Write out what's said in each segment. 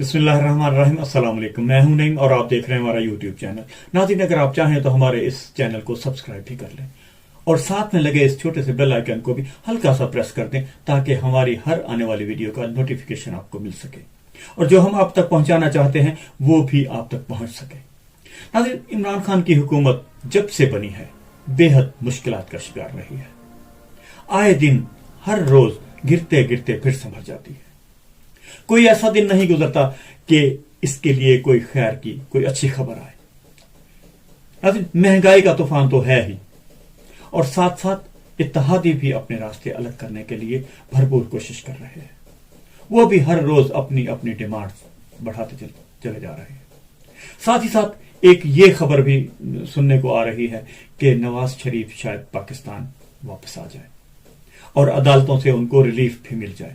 بسم اللہ الرحمن الرحیم۔ السلام علیکم، میں ہوں نعیم اور آپ دیکھ رہے ہیں ہمارا یوٹیوب چینل۔ ناظرین، اگر آپ چاہیں تو ہمارے اس چینل کو سبسکرائب بھی کر لیں اور ساتھ میں لگے اس چھوٹے سے بیل آئیکن کو بھی ہلکا سا پریس کر دیں تاکہ ہماری ہر آنے والی ویڈیو کا نوٹیفیکیشن آپ کو مل سکے اور جو ہم آپ تک پہنچانا چاہتے ہیں وہ بھی آپ تک پہنچ سکے۔ ناظرین، عمران خان کی حکومت جب سے بنی ہے بے حد مشکلات کا شکار رہی ہے۔ آئے دن ہر روز گرتے گرتے پھر سنبھل جاتی ہے۔ کوئی ایسا دن نہیں گزرتا کہ اس کے لیے کوئی خیر کی کوئی اچھی خبر آئے۔ مہنگائی کا طوفان تو ہے ہی اور ساتھ ساتھ اتحادی بھی اپنے راستے الگ کرنے کے لیے بھرپور کوشش کر رہے ہیں۔ وہ بھی ہر روز اپنی اپنی ڈیمانڈ بڑھاتے چلے جا رہے ہیں۔ ساتھ ہی ساتھ ایک یہ خبر بھی سننے کو آ رہی ہے کہ نواز شریف شاید پاکستان واپس آ جائے اور عدالتوں سے ان کو ریلیف بھی مل جائے۔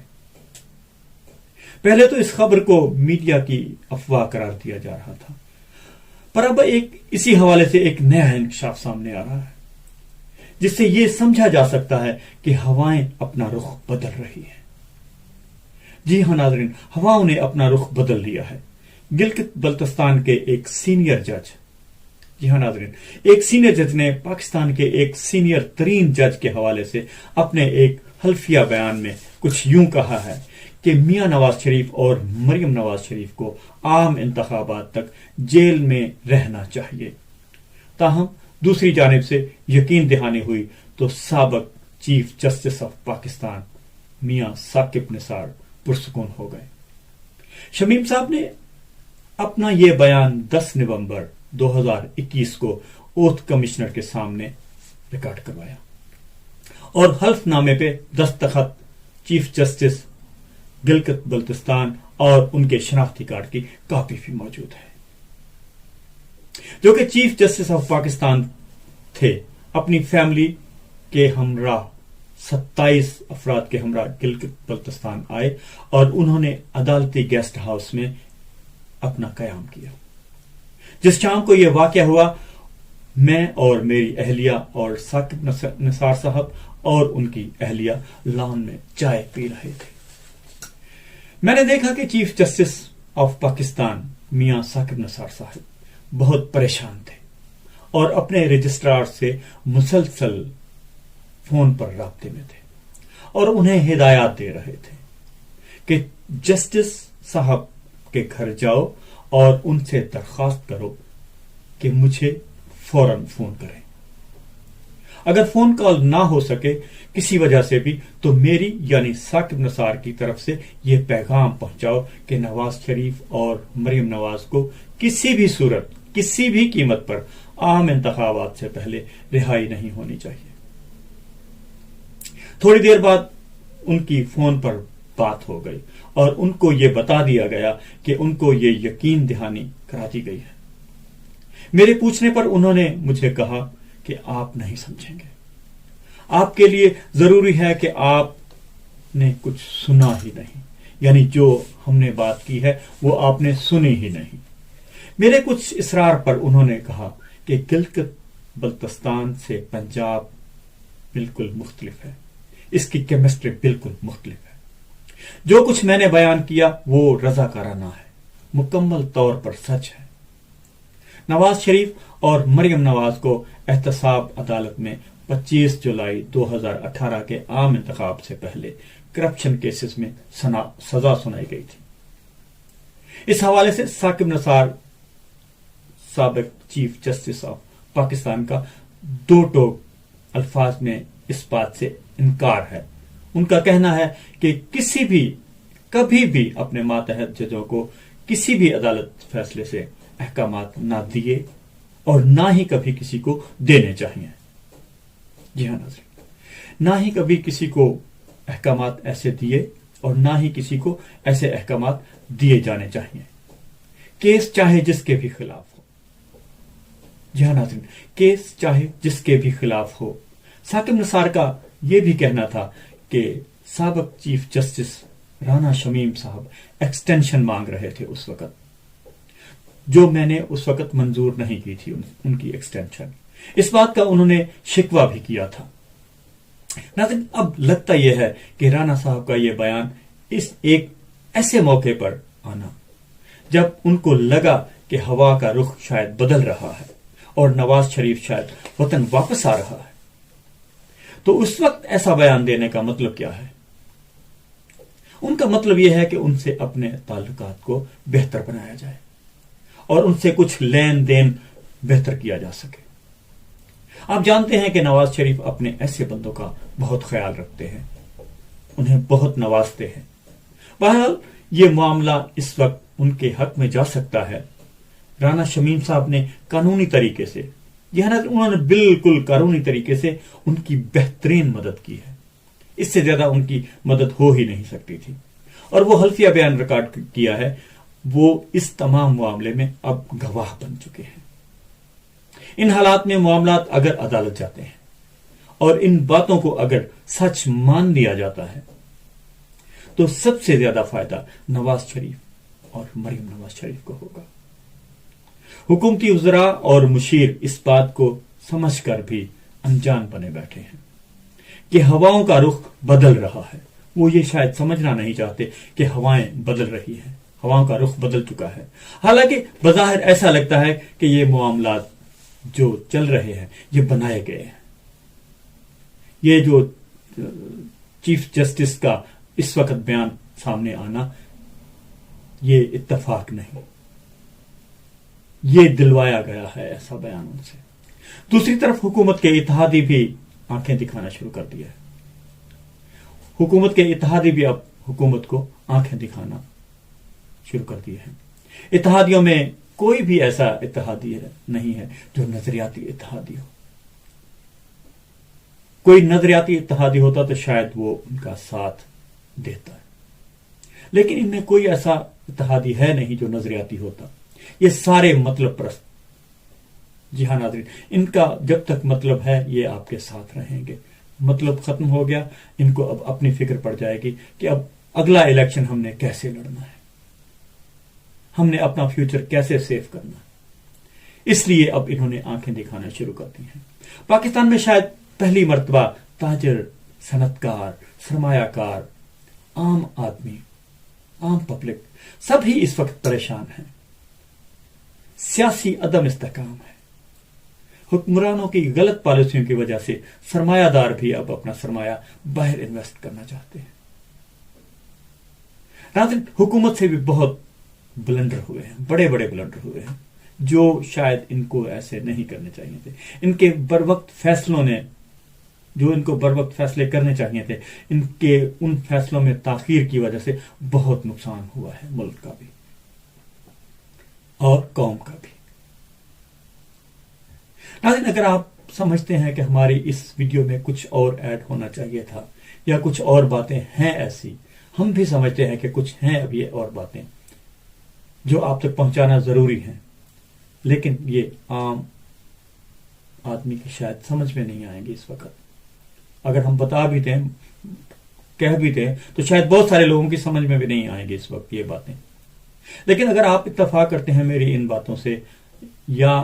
پہلے تو اس خبر کو میڈیا کی افواہ قرار دیا جا رہا تھا، پر اب اسی حوالے سے ایک نیا انکشاف سامنے آ رہا ہے جس سے یہ سمجھا جا سکتا ہے کہ ہوائیں اپنا رخ بدل رہی ہیں۔ جی ہاں ناظرین، ہواؤں نے اپنا رخ بدل لیا ہے۔ گلگت بلتستان کے ایک سینئر جج، جی ہاں ناظرین، ایک سینئر جج نے پاکستان کے ایک سینئر ترین جج کے حوالے سے اپنے ایک حلفیہ بیان میں کچھ یوں کہا ہے کہ میاں نواز شریف اور مریم نواز شریف کو عام انتخابات تک جیل میں رہنا چاہیے۔ تاہم دوسری جانب سے یقین دہانی ہوئی تو سابق چیف جسٹس آف پاکستان میاں ثاقب نثار پرسکون ہو گئے۔ شمیم صاحب نے اپنا یہ بیان 10 نومبر 2021 کو اوتھ کمشنر کے سامنے ریکارڈ کروایا اور حلف نامے پہ دستخط چیف جسٹس گلگت بلتستان اور ان کے شناختی کارڈ کی کاپی بھی موجود ہے۔ جو کہ چیف جسٹس آف پاکستان تھے، اپنی فیملی کے ہمراہ 27 افراد کے ہمراہ گلگت بلتستان آئے اور انہوں نے عدالتی گیسٹ ہاؤس میں اپنا قیام کیا۔ جس شام کو یہ واقعہ ہوا، میں اور میری اہلیہ اور ثاقب نثار صاحب اور ان کی اہلیہ لان میں چائے پی رہے تھے۔ میں نے دیکھا کہ چیف جسٹس آف پاکستان میاں ثاقب نثار صاحب بہت پریشان تھے اور اپنے رجسٹرار سے مسلسل فون پر رابطے میں تھے اور انہیں ہدایات دے رہے تھے کہ جسٹس صاحب کے گھر جاؤ اور ان سے درخواست کرو کہ مجھے فوراً فون کریں۔ اگر فون کال نہ ہو سکے کسی وجہ سے بھی تو میری یعنی ثاقب نثار کی طرف سے یہ پیغام پہنچاؤ کہ نواز شریف اور مریم نواز کو کسی بھی صورت کسی بھی قیمت پر عام انتخابات سے پہلے رہائی نہیں ہونی چاہیے۔ تھوڑی دیر بعد ان کی فون پر بات ہو گئی اور ان کو یہ بتا دیا گیا کہ ان کو یہ یقین دہانی کرا دی گئی ہے۔ میرے پوچھنے پر انہوں نے مجھے کہا کہ آپ نہیں سمجھیں گے، آپ کے لیے ضروری ہے کہ آپ نے کچھ سنا ہی نہیں، یعنی جو ہم نے بات کی ہے وہ آپ نے سنی ہی نہیں۔ میرے کچھ اصرار پر انہوں نے کہا کہ گلگت بلتستان سے پنجاب بالکل مختلف ہے، اس کی کیمسٹری بالکل مختلف ہے۔ جو کچھ میں نے بیان کیا وہ رضاکارانہ ہے، مکمل طور پر سچ ہے۔ نواز شریف اور مریم نواز کو احتساب عدالت میں 25 جولائی 2018 کے عام انتخاب سے پہلے کرپشن کیسز میں سزا سنائی گئی تھی۔ اس حوالے سے ثاقب نثار سابق چیف جسٹس آف پاکستان کا دو ٹوک الفاظ میں اس بات سے انکار ہے۔ ان کا کہنا ہے کہ کسی بھی کبھی بھی اپنے ماتحت ججوں کو کسی بھی عدالت فیصلے سے احکامات نہ دیے اور نہ ہی کبھی کسی کو دینے چاہیے۔ جی ہاں ناظرین، نہ ہی کبھی کسی کو احکامات ایسے دیے اور نہ ہی کسی کو ایسے احکامات دیے جانے چاہیے، کیس چاہے جس کے بھی خلاف ہو۔ جی ہاں ناظرین، کیس چاہے جس کے بھی خلاف ہو۔ ثاقب نثار کا یہ بھی کہنا تھا کہ سابق چیف جسٹس رانا شمیم صاحب ایکسٹینشن مانگ رہے تھے اس وقت، جو میں نے اس وقت منظور نہیں کی تھی ان کی ایکسٹینشن۔ اس بات کا انہوں نے شکوہ بھی کیا تھا۔ ناظرین، اب لگتا یہ ہے کہ رانا صاحب کا یہ بیان اس ایک ایسے موقع پر آنا جب ان کو لگا کہ ہوا کا رخ شاید بدل رہا ہے اور نواز شریف شاید وطن واپس آ رہا ہے، تو اس وقت ایسا بیان دینے کا مطلب کیا ہے؟ ان کا مطلب یہ ہے کہ ان سے اپنے تعلقات کو بہتر بنایا جائے اور ان سے کچھ لین دین بہتر کیا جا سکے۔ آپ جانتے ہیں کہ نواز شریف اپنے ایسے بندوں کا بہت خیال رکھتے ہیں، انہیں بہت نوازتے ہیں۔ بہرحال یہ معاملہ اس وقت ان کے حق میں جا سکتا ہے۔ رانا شمیم صاحب نے قانونی طریقے سے، انہوں نے بالکل قانونی طریقے سے ان کی بہترین مدد کی ہے، اس سے زیادہ ان کی مدد ہو ہی نہیں سکتی تھی، اور وہ حلفیہ بیان ریکارڈ کیا ہے، وہ اس تمام معاملے میں اب گواہ بن چکے ہیں۔ ان حالات میں معاملات اگر عدالت جاتے ہیں اور ان باتوں کو اگر سچ مان لیا جاتا ہے تو سب سے زیادہ فائدہ نواز شریف اور مریم نواز شریف کو ہوگا۔ حکومتی وزراء اور مشیر اس بات کو سمجھ کر بھی انجان بنے بیٹھے ہیں کہ ہواؤں کا رخ بدل رہا ہے۔ وہ یہ شاید سمجھنا نہیں چاہتے کہ ہوائیں بدل رہی ہیں، ہواؤں کا رخ بدل چکا ہے۔ حالانکہ بظاہر ایسا لگتا ہے کہ یہ معاملات جو چل رہے ہیں یہ بنائے گئے ہیں۔ یہ جو چیف جسٹس کا اس وقت بیان سامنے آنا، یہ اتفاق نہیں، یہ دلوایا گیا ہے ایسا بیان ان سے۔ دوسری طرف حکومت کے اتحادی بھی آنکھیں دکھانا شروع کر دیا ہے۔ حکومت کے اتحادی بھی اب حکومت کو آنکھیں دکھانا شروع کر دیے ہیں۔ اتحادیوں میں کوئی بھی ایسا اتحادی نہیں ہے جو نظریاتی اتحادی ہو۔ کوئی نظریاتی اتحادی ہوتا تو شاید وہ ان کا ساتھ دیتا ہے، لیکن ان میں کوئی ایسا اتحادی ہے نہیں جو نظریاتی ہوتا۔ یہ سارے مطلب پرست، جی ہاں ناظرین، ان کا جب تک مطلب ہے یہ آپ کے ساتھ رہیں گے۔ مطلب ختم ہو گیا، ان کو اب اپنی فکر پڑ جائے گی کہ اب اگلا الیکشن ہم نے کیسے لڑنا ہے، ہم نے اپنا فیوچر کیسے سیو کرنا ہے۔ اس لیے اب انہوں نے آنکھیں دکھانا شروع کر دی ہیں۔ پاکستان میں شاید پہلی مرتبہ تاجر، صنعت کار، سرمایہ کار، عام آدمی، عام پبلک سب ہی اس وقت پریشان ہیں۔ سیاسی عدم استحکام ہے، حکمرانوں کی غلط پالیسیوں کی وجہ سے سرمایہ دار بھی اب اپنا سرمایہ باہر انویسٹ کرنا چاہتے ہیں۔ ناظرین، حکومت سے بھی بہت بلنڈر ہوئے ہیں، بڑے بڑے بلنڈر ہوئے ہیں، جو شاید ان کو ایسے نہیں کرنے چاہیے تھے۔ ان کے بروقت فیصلوں نے، جو ان کو بروقت فیصلے کرنے چاہیے تھے، ان کے ان فیصلوں میں تاخیر کی وجہ سے بہت نقصان ہوا ہے، ملک کا بھی اور قوم کا بھی۔ ناظرین، اگر آپ سمجھتے ہیں کہ ہماری اس ویڈیو میں کچھ اور ایڈ ہونا چاہیے تھا یا کچھ اور باتیں ہیں ایسی، ہم بھی سمجھتے ہیں کہ کچھ ہیں اب یہ اور باتیں جو آپ تک پہنچانا ضروری ہیں، لیکن یہ عام آدمی کی شاید سمجھ میں نہیں آئیں گے اس وقت۔ اگر ہم بتا بھی دیں، کہہ بھی دیں، تو شاید بہت سارے لوگوں کی سمجھ میں بھی نہیں آئیں گے اس وقت یہ باتیں۔ لیکن اگر آپ اتفاق کرتے ہیں میری ان باتوں سے، یا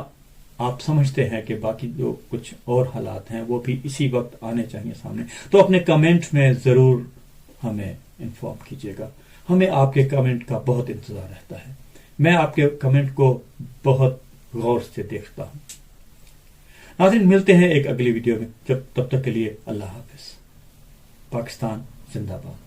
آپ سمجھتے ہیں کہ باقی جو کچھ اور حالات ہیں وہ بھی اسی وقت آنے چاہیے سامنے، تو اپنے کمنٹ میں ضرور ہمیں انفارم کیجیے گا۔ ہمیں آپ کے کمنٹ کا بہت انتظار رہتا ہے، میں آپ کے کمنٹ کو بہت غور سے دیکھتا ہوں۔ ناظرین، ملتے ہیں ایک اگلی ویڈیو میں، تب تک کے لیے اللہ حافظ۔ پاکستان زندہ باد۔